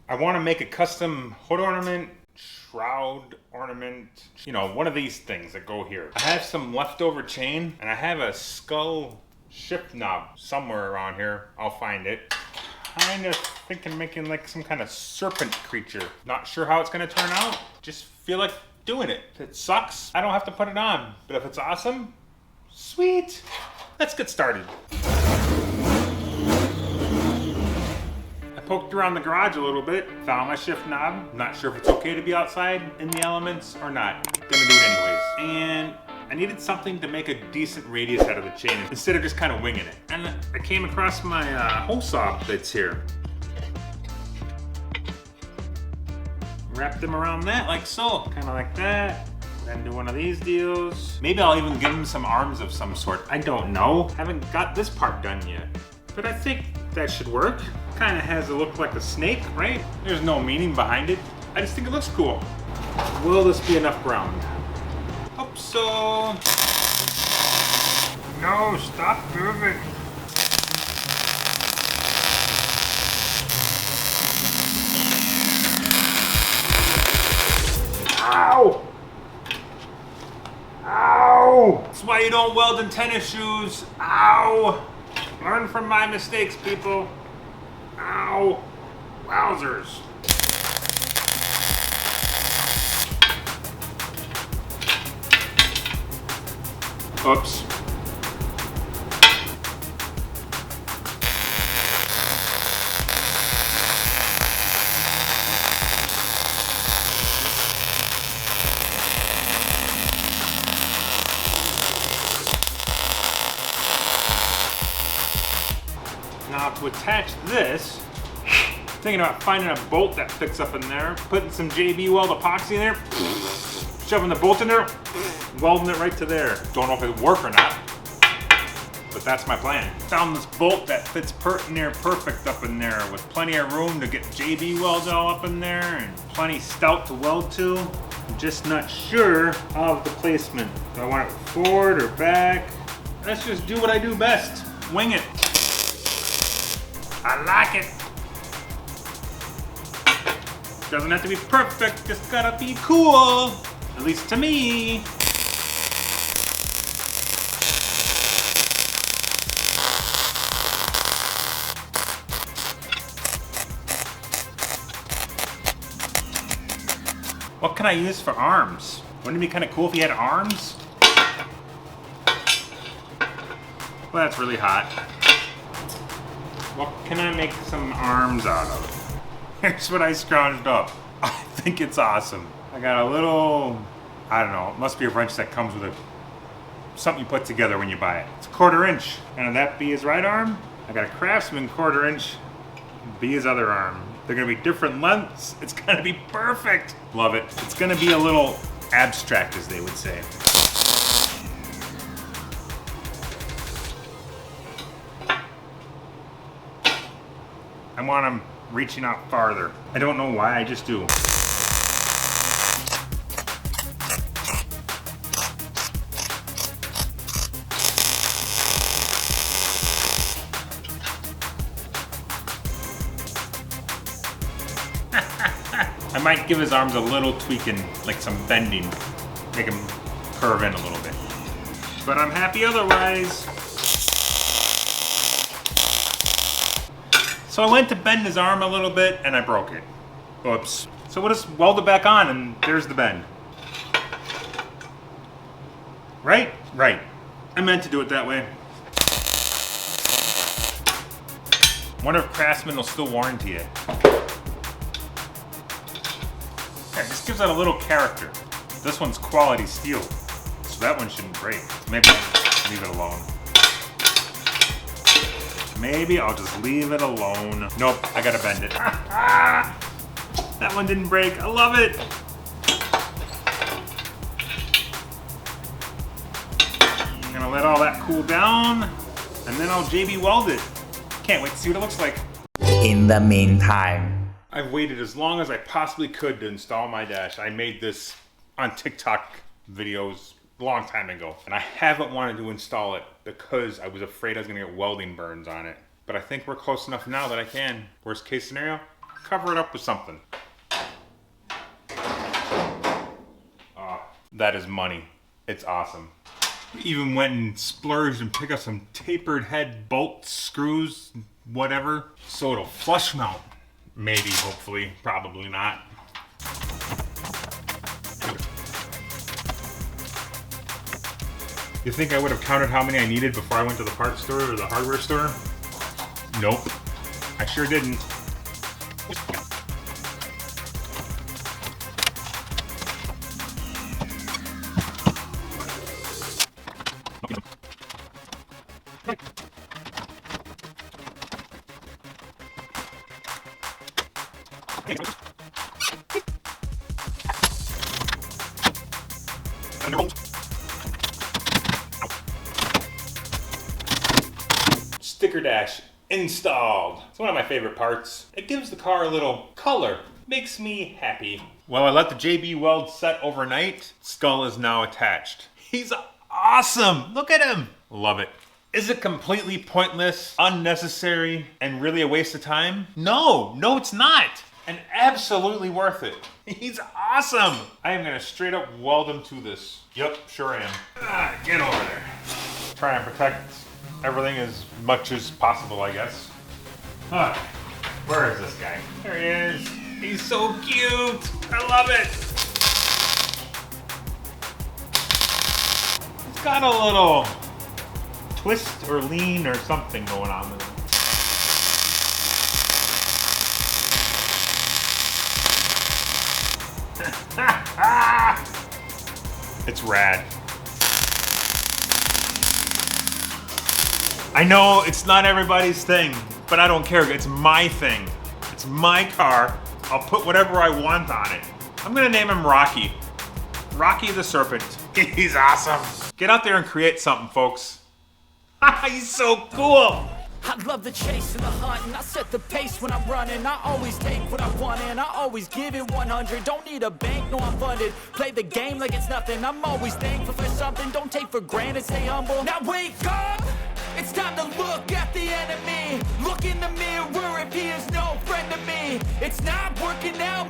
I want to make a custom hood ornament, shroud ornament, you know, one of these things that go here. I have some leftover chain and I have a skull shift knob somewhere around here. I'll find it. Kind of thinking making like some kind of serpent creature. Not sure how it's going to turn out. Just feel like doing it. If it sucks, I don't have to put it on. But if it's awesome, sweet. Let's get started. I poked around the garage a little bit, found my shift knob. Not sure if it's okay to be outside in the elements or not. Gonna do it anyways. And I needed something to make a decent radius out of the chain instead of just kind of winging it. And I came across my hole saw that's here. Wrap them around that like so, kind of like that. Then do one of these deals. Maybe I'll even give them some arms of some sort. I don't know. Haven't got this part done yet. But I think that should work. Kind of has a look like a snake, right? There's no meaning behind it. I just think it looks cool. Will this be enough ground? Hope so. No, stop moving. Ow! Ow! That's why you don't weld in tennis shoes. Ow! Learn from my mistakes, people. Ow! Wowzers. Oops. Now to attach this, thinking about finding a bolt that fits up in there, putting some JB Weld epoxy in there, shoving the bolt in there, welding it right to there. Don't know if it'll work or not, but that's my plan. Found this bolt that fits near perfect up in there with plenty of room to get JB Welds all up in there and plenty stout to weld to. I'm just not sure of the placement. Do I want it forward or back? Let's just do what I do best, wing it. I like it. Doesn't have to be perfect, just gotta be cool. At least to me. What can I use for arms? Wouldn't it be kind of cool if he had arms? Well, that's really hot. What can I make some arms out of? Here's what I scrounged up. I think it's awesome. I got a little, I don't know, it must be a wrench that comes with something you put together when you buy it. It's a 1/4 inch. And that be his right arm. I got a Craftsman 1/4 inch, be his other arm. They're gonna be different lengths. It's gonna be perfect. Love it. It's gonna be a little abstract, as they would say. I want them reaching out farther. I don't know why, I just do. I might give his arms a little tweaking, like some bending, make him curve in a little bit. But I'm happy otherwise. So I went to bend his arm a little bit and I broke it. Oops. So we'll just weld it back on and there's the bend. Right? Right. I meant to do it that way. Wonder if Craftsman will still warranty it. Yeah, this gives it a little character. This one's quality steel, so that one shouldn't break. Maybe I'll just leave it alone. Maybe I'll just leave it alone. Nope, I gotta bend it. That one didn't break. I love it. I'm gonna let all that cool down, and then I'll JB weld it. Can't wait to see what it looks like. In the meantime, I've waited as long as I possibly could to install my dash. I made this on TikTok videos a long time ago, and I haven't wanted to install it because I was afraid I was gonna get welding burns on it. But I think we're close enough now that I can. Worst case scenario, Cover it up with something. That is money. It's awesome. Even went and splurged and picked up some tapered head bolts, screws, whatever. So it'll flush mount. Maybe, hopefully, probably not. You think I would have counted how many I needed before I went to the parts store or the hardware store? Nope. I sure didn't. Sticker dash installed. It's one of my favorite parts. It gives the car a little color. Makes me happy. Well, I let the JB Weld set overnight. Skull is now attached. He's awesome. Look at him. Love it. Is it completely pointless, unnecessary, and really a waste of time? No, it's not. And absolutely worth it. He's awesome. I am gonna straight up weld him to this. Yep, sure am. Get over there. Try and protect everything as much as possible, I guess. Where is this guy? There he is. He's so cute. I love it. He's got a little twist or lean or something going on with him. It's rad. I know it's not everybody's thing, but I don't care. It's my thing. It's my car. I'll put whatever I want on it. I'm gonna name him Rocky. Rocky the Serpent. He's awesome. Get out there and create something, folks. He's so cool. I love the chase and the hunt, and I set the pace when I'm running. I always take what I want and I always give it 100. Don't need a bank, no I'm funded. Play the game like it's nothing. I'm always thankful for something. Don't take for granted, stay humble. Now wake up! It's time to look at the enemy. Look in the mirror if he is no friend to me. It's not working out.